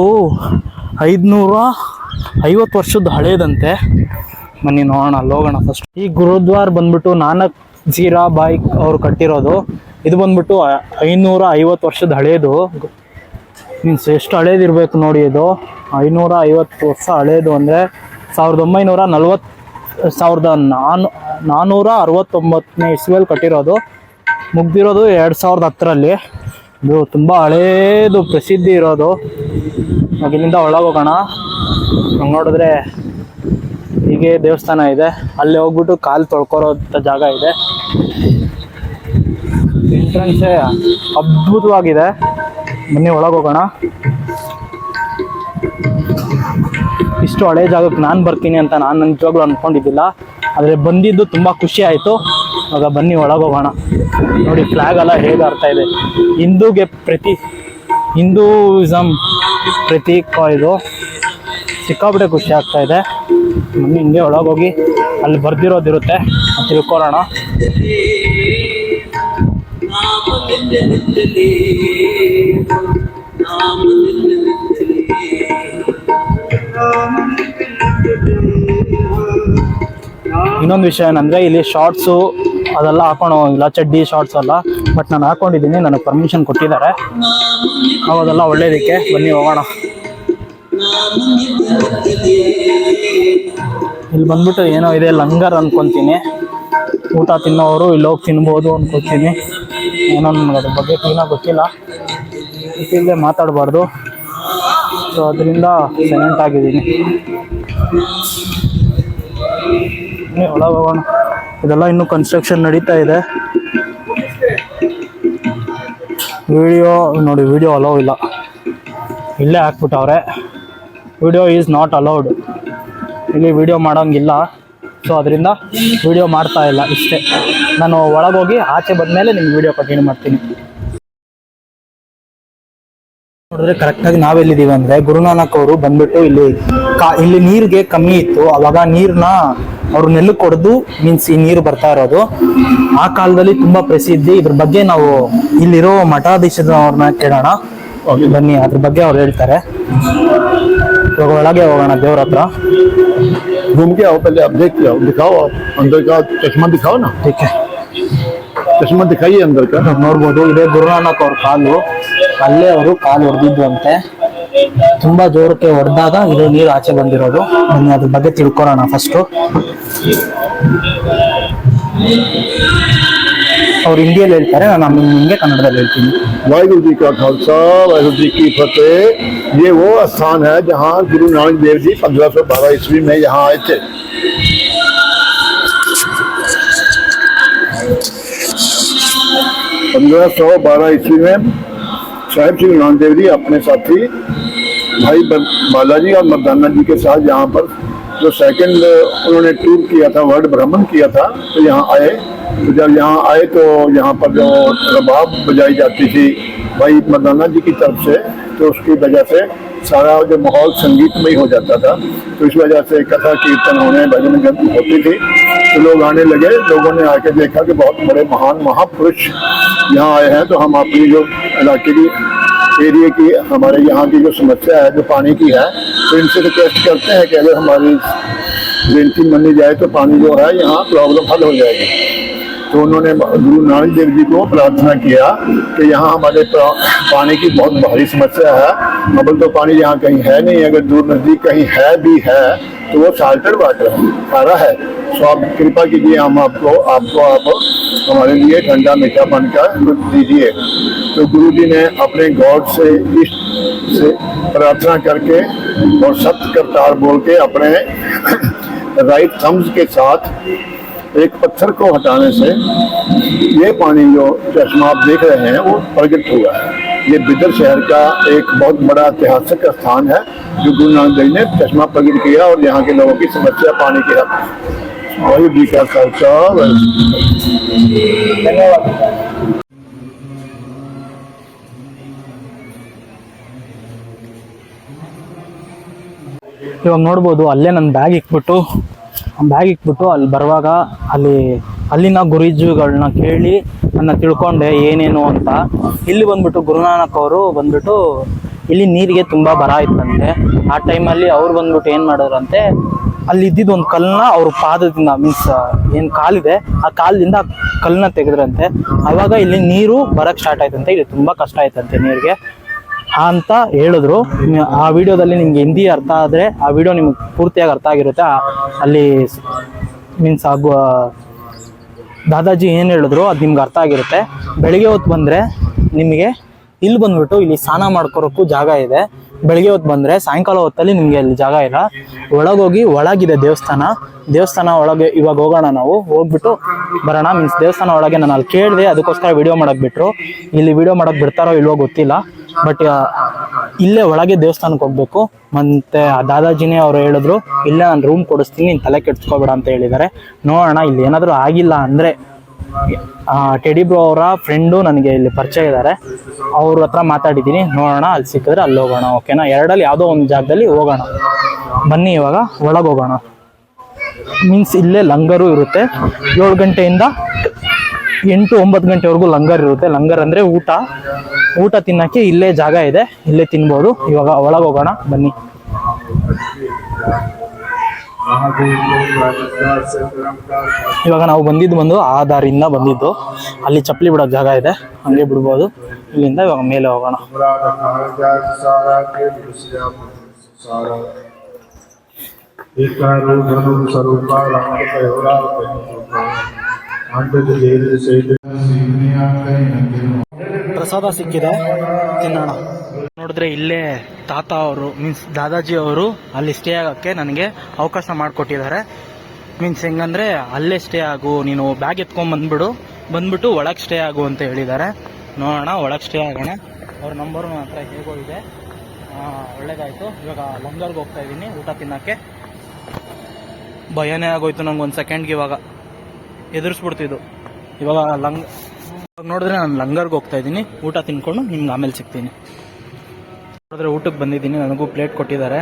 550 ವರ್ಷದ ಹಳೇದಂತೆ. ಬನ್ನಿ ನೋಡೋಣ, ಅಲ್ಲಿ ಹೋಗೋಣ ಫಸ್ಟ್. ಈ ಗುರುದ್ವಾರ ಬಂದ್ಬಿಟ್ಟು ನಾನಕ್ ಜೀರಾ ಬಾಯಿ ಅವರು ಕಟ್ಟಿರೋದು. ಇದು ಬಂದ್ಬಿಟ್ಟು 550 ವರ್ಷದ ಹಳೇದು. ಮೀನ್ಸ್ ಎಷ್ಟು ಹಳೇದಿರ್ಬೇಕು ನೋಡಿ. ಇದು 550 ವರ್ಷ ಹಳೇದು ಅಂದರೆ 1940 469ನೇ ಇಸ್ವಿಯಲ್ಲಿ ಕಟ್ಟಿರೋದು. ಮುಗ್ದಿರೋದು 2010ರಲ್ಲಿ. ಇದು ತುಂಬ ಹಳೇದು ಪ್ರಸಿದ್ಧಿ ಇರೋದು. ನಾವು ಇಲ್ಲಿಂದ ಒಳಗೆ ಹೋಗೋಣ. ನೋಡಿದ್ರೆ ಹೀಗೆ ದೇವಸ್ಥಾನ ಇದೆ. ಅಲ್ಲಿ ಹೋಗ್ಬಿಟ್ಟು ಕಾಲು ತೊಳ್ಕೊರೋಂಥ ಜಾಗ ಇದೆ. ಎಂಟ್ರೆನ್ಸೇ ಅದ್ಭುತವಾಗಿದೆ. ಬನ್ನಿ ಒಳಗೆ ಹೋಗೋಣ. ಇಷ್ಟು ಹಳೆ ಜಾಗಕ್ಕೆ ನಾನು ಬರ್ತೀನಿ ಅಂತ ನಾನು ನಿಜವಾಗ್ಲೂ ಅಂದ್ಕೊಂಡಿದ್ದಿಲ್ಲ. ಆದರೆ ಬಂದಿದ್ದು ತುಂಬ ಖುಷಿ ಆಯಿತು. ಆಗ ಬನ್ನಿ ಒಳಗೆ ಹೋಗೋಣ. ನೋಡಿ ಫ್ಲ್ಯಾಗ್ ಎಲ್ಲ ಹೇಗೆ ಅರ್ಥ ಇದೆ. ಹಿಂದೂಯಿಸಮ್ ಪ್ರತೀಕ ಇದು. ಸಿಕ್ಕಾಬಿಟ್ಟೆ ಖುಷಿ ಆಗ್ತಾ ಇದೆ. ಬನ್ನಿ ಹಿಂಗೆ ಒಳಗೋಗಿ ಅಲ್ಲಿ ಬರ್ದಿರೋದಿರುತ್ತೆ, ತಿಳ್ಕೊಳ್ಳೋಣ. ಇನ್ನೊಂದು ವಿಷಯ ಏನಂದರೆ ಇಲ್ಲಿ ಶಾರ್ಟ್ಸು ಅದೆಲ್ಲ ಹಾಕೊಂಡು ಹೋಗಿಲ್ಲ, ಚಡ್ಡಿ ಶಾರ್ಟ್ಸ್ ಎಲ್ಲ. ಬಟ್ ನಾನು ಹಾಕೊಂಡಿದ್ದೀನಿ, ನನಗೆ ಪರ್ಮಿಷನ್ ಕೊಟ್ಟಿದ್ದಾರೆ. ಅವಾಗೆಲ್ಲ ಒಳ್ಳೇದಕ್ಕೆ. ಬನ್ನಿ ಹೋಗೋಣ. ಇಲ್ಲಿ ಬಂದ್ಬಿಟ್ಟು ಏನೋ ಇದೆ, ಲಂಗರ್ ಅಂದ್ಕೊತೀನಿ. ಊಟ ತಿನ್ನೋರು ಇಲ್ಲಿ ಹೋಗಿ ತಿನ್ಬೋದು ಅಂದ್ಕೊತೀನಿ. ಏನೋ ನನಗೆ ಅದ್ರ ಬಗ್ಗೆ ಕ್ಲೀನಾಗಿ ಗೊತ್ತಿಲ್ಲ. ಇಲ್ಲೇ ಮಾತಾಡಬಾರ್ದು, ಸೊ ಅದರಿಂದ ಸೈಲೆಂಟ್ ಆಗಿದ್ದೀನಿ. ಒಳಗೆ ಹೋಗೋಣ. ಇದೆಲ್ಲ ಇನ್ನೂ ಕನ್ಸ್ಟ್ರಕ್ಷನ್ ನಡೀತಾ ಇದೆ. ವಿಡಿಯೋ ಅಲೋ ಇಲ್ಲ. ಇಲ್ಲೇ ಹಾಕ್ಬಿಟ್ಟವ್ರೆ, ವಿಡಿಯೋ ಈಸ್ ನಾಟ್ ಅಲೌಡ್. ಇಲ್ಲಿ ವಿಡಿಯೋ ಮಾಡೋಂಗಿಲ್ಲ. ಸೊ ಅದರಿಂದ ವಿಡಿಯೋ ಮಾಡ್ತಾ ಇಲ್ಲ. ಇಷ್ಟೇ. ನಾನು ಒಳಗೋಗಿ ಆಚೆ ಬಂದಮೇಲೆ ನಿಮ್ಗೆ ವಿಡಿಯೋ ಕಂಟಿನ್ಯೂ ಮಾಡ್ತೀನಿ. ನೋಡಿದ್ರೆ ಕರೆಕ್ಟಾಗಿ ನಾವೆಲ್ಲಿದ್ದೀವಿ ಅಂದರೆ, ಗುರುನಾನಕ್ ಅವರು ಬಂದ್ಬಿಟ್ಟು ಇಲ್ಲಿ ನೀರಿಗೆ ಕಮ್ಮಿ ಇತ್ತು. ಅವಾಗ ನೀರನ್ನ ಅವರು ನೆಲಕ್ಕೆ ಹೊಡೆದು ಮೀನ್ಸ್ ಈ ನೀರು ಬರ್ತಾ ಇರೋದು. ಆ ಕಾಲದಲ್ಲಿ ತುಂಬಾ ಪ್ರಸಿದ್ಧಿ. ಇದ್ರ ಬಗ್ಗೆ ನಾವು ಇಲ್ಲಿರೋ ಮಠಾಧೀಶರವ್ರನ್ನ ಕೇಳೋಣ. ಬನ್ನಿ, ಅದ್ರ ಬಗ್ಗೆ ಅವ್ರು ಹೇಳ್ತಾರೆ. ಇವಾಗ ಒಳಗೆ ಹೋಗೋಣ ದೇವ್ರ ಹತ್ರ. घूम के आओ, पहले आप देख लो, दिखाओ आप अंदर का चश्मा दिखाओ ना। ठीक है, चश्मा दिखाइए अंदर का। ನೋಡ್ಬೋದು, ಇದೇ ಗುರುನಾನಕ್ ಅವ್ರ ಕಾಲು. ಅಲ್ಲೇ ಅವರು ಕಾಲು ಹೊಡೆದಿದ್ದು ಅಂತೆ. ತುಂಬಾ ಜೋರಕ್ಕೆ ಹೊಡೆದಾಗ ಇದು ನೀರು ಆಚೆ ಬಂದಿರೋದು. ಬನ್ನಿ ಅದ್ರ ಬಗ್ಗೆ ತಿಳ್ಕೊಳ್ಳೋಣ ಫಸ್ಟು. ಅವ್ರು ಹಿಂದಿಯಲ್ಲಿ ಹೇಳ್ತಾರೆ, ನಾನು ನಿಮಗೆ ಕನ್ನಡದಲ್ಲಿ ಹೇಳ್ತೀನಿ. वाहिगुरु जी का खालसा, वाहिगुरु जी की फतेह। ये वो स्थान है जहाँ गुरु नानक देव जी 1512 ईस्वी में यहाँ आए थे। 1512 ईस्वी में साहिब श्री गुरु नानक देव जी अपने साथी भाई बालाजी और मर्दाना जी के साथ यहाँ पर जो सेकंड उन्होंने टूर किया था, वर्ल्ड भ्रमण किया था, तो यहाँ आए। तो जब यहाँ आए तो यहाँ पर जो रबाब बजाई जाती थी भाई मर्दाना जी की तरफ से, तो उसकी वजह से सारा जो माहौल संगीतमय हो जाता था। तो इस वजह से कथा कीर्तन होने, भजन होती थी। तो लोग आने लगे। लोगों ने आके देखा कि बहुत बड़े महान महापुरुष यहाँ आए हैं। तो हम अपनी जो इलाके की एरिया की, हमारे यहाँ की जो समस्या है जो पानी की है, तो इनसे रिक्वेस्ट करते हैं कि अगर हमारी बेनती मानी जाए तो पानी जो है यहाँ प्रॉब्लम हल हो जाएगी। तो उन्होंने गुरु नानक देव जी को प्रार्थना किया कि यहाँ हमारे पानी की बहुत भारी समस्या है। अबल तो पानी यहाँ कहीं है नहीं, अगर दूर नजदीक कहीं है भी है तो वो साल्टेड वाटर खारा है। तो आप कृपा कीजिए, हम आप हमारे लिए ठंडा मीठा पानी का दीजिए। तो गुरु जी ने अपने गॉड से इष्ट से प्रार्थना करके और सत्य करतार बोल के अपने राइट थम्स के साथ एक पत्थर को हटाने से ये पानी जो चश्मा आप देख रहे हैं वो प्रकट हुआ है। ये बिदर शहर का एक बहुत बड़ा ऐतिहासिक स्थान है जो गुरु नानक देव ने चश्मा प्रकट किया और यहाँ के लोगों की समस्या पानी की हल। वाहिगुरु जी का खालसा। धन्यवाद. ಇವಾಗ ನೋಡ್ಬೋದು, ಅಲ್ಲೇ ನನ್ನ ಬ್ಯಾಗ್ ಇಕ್ಬಿಟ್ಟು ಅಲ್ಲಿ ಬರುವಾಗ ಅಲ್ಲಿನ ಗುರುಜುಗಳನ್ನ ಕೇಳಿ ನನ್ನ ತಿಳ್ಕೊಂಡೆ ಏನೇನು ಅಂತ. ಇಲ್ಲಿ ಬಂದ್ಬಿಟ್ಟು ಗುರುನಾನಕ್ ಅವರು ಬಂದ್ಬಿಟ್ಟು ಇಲ್ಲಿ ನೀರಿಗೆ ತುಂಬ ಬರ ಇತ್ತಂತೆ. ಆ ಟೈಮಲ್ಲಿ ಅವ್ರು ಬಂದ್ಬಿಟ್ಟು ಏನು ಮಾಡೋರಂತೆ, ಅಲ್ಲಿ ಇದ್ದಿದ್ದು ಒಂದು ಕಲ್ಲನ್ನ ಅವ್ರ ಪಾದದಿಂದ ಮೀನ್ಸ್ ಏನು ಕಾಲಿದೆ ಆ ಕಾಲದಿಂದ ಕಲ್ಲನ್ನ ತೆಗೆದ್ರಂತೆ. ಆವಾಗ ಇಲ್ಲಿ ನೀರು ಬರಕ್ಕೆ ಸ್ಟಾರ್ಟ್ ಆಯ್ತಂತೆ. ಇಲ್ಲಿ ತುಂಬ ಕಷ್ಟ ಆಯ್ತಂತೆ ನೀರಿಗೆ ಅಂತ ಹೇಳಿದ್ರು. ಆ ವಿಡಿಯೋದಲ್ಲಿ ನಿಮ್ಗೆ ಹಿಂದಿ ಅರ್ಥ ಆದರೆ ಆ ವಿಡಿಯೋ ನಿಮ್ಗೆ ಪೂರ್ತಿಯಾಗಿ ಅರ್ಥ ಆಗಿರುತ್ತೆ. ಅಲ್ಲಿ ಮೀನ್ಸ್ ಆಗುವ ದಾದಾಜಿ ಏನು ಹೇಳಿದ್ರು ಅದು ನಿಮ್ಗೆ ಅರ್ಥ ಆಗಿರುತ್ತೆ. ಬೆಳಿಗ್ಗೆ ಹೊತ್ತು ಬಂದರೆ ನಿಮಗೆ ಇಲ್ಲಿ ಬಂದ್ಬಿಟ್ಟು ಇಲ್ಲಿ ಸ್ನಾನ ಮಾಡ್ಕೊಳಕ್ಕೂ ಜಾಗ ಇದೆ. ಬೆಳಿಗ್ಗೆ ಹೊತ್ತು ಬಂದರೆ ಸಾಯಂಕಾಲ ಹೊತ್ತಲ್ಲಿ ನಿಮಗೆ ಅಲ್ಲಿ ಜಾಗ ಇಲ್ಲ. ಒಳಗೋಗಿ ಒಳಗಿದೆ ದೇವಸ್ಥಾನ ಒಳಗೆ ಇವಾಗ ಹೋಗೋಣ, ನಾವು ಹೋಗ್ಬಿಟ್ಟು ಬರೋಣ. ಮೀನ್ಸ್ ದೇವಸ್ಥಾನ ಒಳಗೆ ನಾನು ಅಲ್ಲಿ ಕೇಳಿದೆ, ಅದಕ್ಕೋಸ್ಕರ ವಿಡಿಯೋ ಮಾಡಕ್ಕೆ ಬಿಟ್ಟರು. ಇಲ್ಲಿ ವಿಡಿಯೋ ಮಾಡಕ್ಕೆ ಬಿಡ್ತಾರೋ ಇಲ್ವೋ ಗೊತ್ತಿಲ್ಲ, ಬಟ್ ಇಲ್ಲೇ ಒಳಗೆ ದೇವಸ್ಥಾನಕ್ಕೆ ಹೋಗ್ಬೇಕು. ಮತ್ತೆ ಆ ದಾದಾಜಿನೇ ಅವರು ಹೇಳಿದ್ರು ಇಲ್ಲೇ ನಾನು ರೂಮ್ ಕೊಡಿಸ್ತೀನಿ, ನೀನು ತಲೆ ಕೆಡ್ಸ್ಕೊಬೇಡ ಅಂತ ಹೇಳಿದ್ದಾರೆ. ನೋಡೋಣ, ಇಲ್ಲಿ ಏನಾದರೂ ಆಗಿಲ್ಲ ಅಂದರೆ ಟೆಡಿ ಬ್ರೋ ಅವರ ಫ್ರೆಂಡು ನನಗೆ ಇಲ್ಲಿ ಪರಿಚಯ ಇದ್ದಾರೆ, ಅವ್ರ ಹತ್ರ ಮಾತಾಡಿದ್ದೀನಿ. ನೋಡೋಣ, ಅಲ್ಲಿ ಸಿಕ್ಕಿದ್ರೆ ಅಲ್ಲಿ ಹೋಗೋಣ. ಓಕೆನಾ? ಎರಡಲ್ಲಿ ಯಾವುದೋ ಒಂದು ಜಾಗದಲ್ಲಿ ಹೋಗೋಣ. ಬನ್ನಿ ಇವಾಗ ಒಳಗೆ ಹೋಗೋಣ. ಮೀನ್ಸ್ ಇಲ್ಲೇ ಲಂಗರು ಇರುತ್ತೆ. 7 ಗಂಟೆಯಿಂದ 8-9 ಗಂಟೆವರೆಗೂ ಲಂಗರ್ ಇರುತ್ತೆ. ಲಂಗರ್ ಅಂದರೆ ಊಟ ತಿನ್ನೋಕ್ಕೆ ಇಲ್ಲೇ ಜಾಗ ಇದೆ, ಇಲ್ಲೇ ತಿನ್ಬೋದು. ಇವಾಗ ಒಳಗೆ ಹೋಗೋಣ ಬನ್ನಿ. ಇವಾಗ ನಾವು ಬಂದು ಆ ದಾರಿಯಿಂದ ಬಂದಿದ್ದು. ಅಲ್ಲಿ ಚಪ್ಪಲಿ ಬಿಡೋಕೆ ಜಾಗ ಇದೆ, ಹಂಗೆ ಬಿಡ್ಬೋದು. ಇಲ್ಲಿಂದ ಇವಾಗ ಮೇಲೆ ಹೋಗೋಣ. ಪ್ರಸಾದ ಸಿಕ್ಕಿದೆ, ತಿನ್ನೋಣ. ನೋಡಿದ್ರೆ ಇಲ್ಲೇ ತಾತ ಅವರು ಮೀನ್ಸ್ ದಾದಾಜಿ ಅವರು ಅಲ್ಲಿ ಸ್ಟೇ ಆಗೋಕ್ಕೆ ನನಗೆ ಅವಕಾಶ ಮಾಡಿಕೊಟ್ಟಿದ್ದಾರೆ. ಮೀನ್ಸ್ ಹೆಂಗಂದರೆ ಅಲ್ಲೇ ಸ್ಟೇ ಆಗು, ನೀನು ಬ್ಯಾಗ್ ಬಂದ್ಬಿಟ್ಟು ಒಳಗೆ ಸ್ಟೇ ಆಗು ಅಂತ ಹೇಳಿದ್ದಾರೆ. ನೋಡೋಣ, ಒಳಗೆ ಸ್ಟೇ ಆಗೋಣ. ಅವ್ರ ನಂಬರು ನನ್ನ ಹತ್ರ ಹೇಗೋ ಇದೆ. ಒಳ್ಳೇದಾಯಿತು. ಇವಾಗ ಲಂಗರ್ಗೆ ಹೋಗ್ತಾ ಇದ್ದೀನಿ ಊಟ ತಿನ್ನೋಕ್ಕೆ. ಭಯನೇ ಆಗೋಯ್ತು ನಂಗೆ ಒಂದು ಸೆಕೆಂಡ್ಗೆ. ಇವಾಗ ಎದುರಿಸ್ಬಿಡ್ತಿದ್ದು. ಇವಾಗ ನೋಡಿದ್ರೆ ನಾನು ಲಂಗರ್ಗೆ ಹೋಗ್ತಾ ಇದ್ದೀನಿ. ಊಟ ತಿನ್ಕೊಂಡು ನಿಮ್ಗೆ ಆಮೇಲೆ ಸಿಗ್ತೀನಿ. ನೋಡಿದ್ರೆ ಊಟಕ್ಕೆ ಬಂದಿದ್ದೀನಿ, ನನಗೂ ಪ್ಲೇಟ್ ಕೊಟ್ಟಿದ್ದಾರೆ.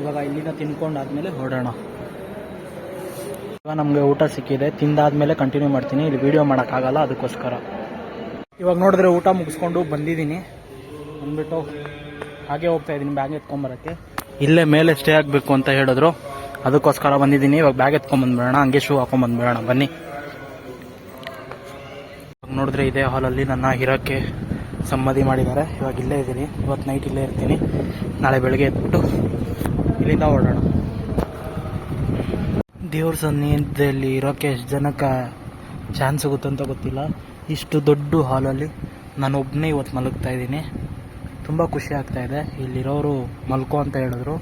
ಇವಾಗ ಇಲ್ಲಿಂದ ತಿನ್ಕೊಂಡಾದ್ಮೇಲೆ ಹೊರಡೋಣ. ಇವಾಗ ನಮಗೆ ಊಟ ಸಿಕ್ಕಿದೆ, ತಿಂದಾದ್ಮೇಲೆ ಕಂಟಿನ್ಯೂ ಮಾಡ್ತೀನಿ. ಇಲ್ಲಿ ವೀಡಿಯೋ ಮಾಡೋಕ್ಕಾಗಲ್ಲ, ಅದಕ್ಕೋಸ್ಕರ. ಇವಾಗ ನೋಡಿದ್ರೆ ಊಟ ಮುಗಿಸ್ಕೊಂಡು ಬಂದಿದ್ದೀನಿ. ಬಂದ್ಬಿಟ್ಟು ಹಾಗೆ ಹೋಗ್ತಾ ಇದ್ದೀನಿ ಬ್ಯಾಗ್ ಎತ್ಕೊಂಬರೋಕ್ಕೆ. ಇಲ್ಲೇ ಮೇಲೆ ಸ್ಟೇ ಆಗಬೇಕು ಅಂತ ಹೇಳಿದ್ರು, ಅದಕ್ಕೋಸ್ಕರ ಬಂದಿದ್ದೀನಿ. ಇವಾಗ ಬ್ಯಾಗ್ ಎತ್ಕೊಂಬಂದ್ಬಿಡೋಣ, ಹಂಗೆ ಶೂ ಹಾಕೊಂಬಂದ್ಬಿಡೋಣ ಬನ್ನಿ. ನೋಡಿದ್ರೆ ಇದೇ ಹಾಲಲ್ಲಿ ನನ್ನ ಇರೋಕ್ಕೆ ಸಮ್ಮತಿ ಮಾಡಿದ್ದಾರೆ. ಇವಾಗ ಇಲ್ಲೇ ಇದ್ದೀನಿ, ಇವತ್ತು ನೈಟ್ ಇಲ್ಲೇ ಇರ್ತೀನಿ. ನಾಳೆ ಬೆಳಗ್ಗೆ ಎದ್ಬಿಟ್ಟು ಇಲ್ಲಿಂದ ಹೊರಡೋಣ. ದೇವ್ರ ಸನ್ನಿಧಿಯಲ್ಲಿ ಇರೋಕ್ಕೆ ಎಷ್ಟು ಜನಕ್ಕೆ ಚಾನ್ಸ್ ಸಿಗುತ್ತಂತ ಗೊತ್ತಿಲ್ಲ. ಇಷ್ಟು ದೊಡ್ಡ ಹಾಲಲ್ಲಿ ನಾನು ಒಬ್ಬನೇ ಇವತ್ತು ಮಲಗ್ತಾ ಇದ್ದೀನಿ. ತುಂಬ ಖುಷಿ ಆಗ್ತಾಯಿದೆ. ಇಲ್ಲಿರೋರು ಮಲ್ಕೋ ಅಂತ ಹೇಳಿದ್ರು.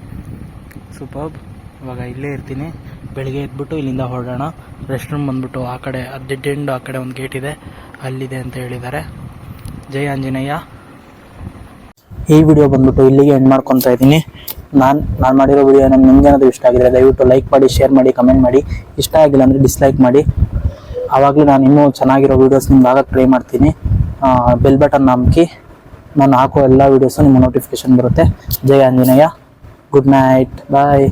ಸೂಪರ್. ಇವಾಗ ಇಲ್ಲೇ ಇರ್ತೀನಿ. ಬೆಳಿಗ್ಗೆ ಎದ್ಬಿಟ್ಟು ಇಲ್ಲಿಂದ ಹೊರಡೋಣ. ರೆಸ್ಟ್ ರೂಮ್ ಬಂದ್ಬಿಟ್ಟು ಆ ಕಡೆ ಡೆಡ್ ಎಂಡ್ ಆ ಕಡೆ ಒಂದು ಗೇಟ್ ಇದೆ, ಅಲ್ಲಿದೆ ಅಂತ ಹೇಳಿದ್ದಾರೆ. ಜೈ ಆಂಜನೇಯ. ಈ ವಿಡಿಯೋ ಬಂದ್ಬಿಟ್ಟು ಇಲ್ಲಿಗೆ ಎಂಡ್ ಮಾಡ್ಕೊತಾ ಇದ್ದೀನಿ. ನಾನು ಮಾಡಿರೋ ವಿಡಿಯೋ ನಿಮ್ಗೇನಾದರೂ ಇಷ್ಟ ಆಗಿದ್ರೆ ದಯವಿಟ್ಟು ಲೈಕ್ ಮಾಡಿ, ಶೇರ್ ಮಾಡಿ, ಕಮೆಂಟ್ ಮಾಡಿ. ಇಷ್ಟ ಆಗಿಲ್ಲ ಅಂದರೆ ಡಿಸ್ಲೈಕ್ ಮಾಡಿ. ಆವಾಗಲೇ ನಾನು ಇನ್ನೂ ಚೆನ್ನಾಗಿರೋ ವೀಡಿಯೋಸ್ ನಿಮ್ಗೆ ಆಗಕ್ಕೆ ಟ್ರೈ ಮಾಡ್ತೀನಿ. ಬೆಲ್ ಬಟನ್ ಅಮ್ಕಿ, ನಾನು ಹಾಕೋ ಎಲ್ಲ ವೀಡಿಯೋಸು ನಿಮ್ಮ ನೋಟಿಫಿಕೇಶನ್ ಬರುತ್ತೆ. ಜೈ ಆಂಜನೇಯ. ಗುಡ್ ನೈಟ್, ಬಾಯ್.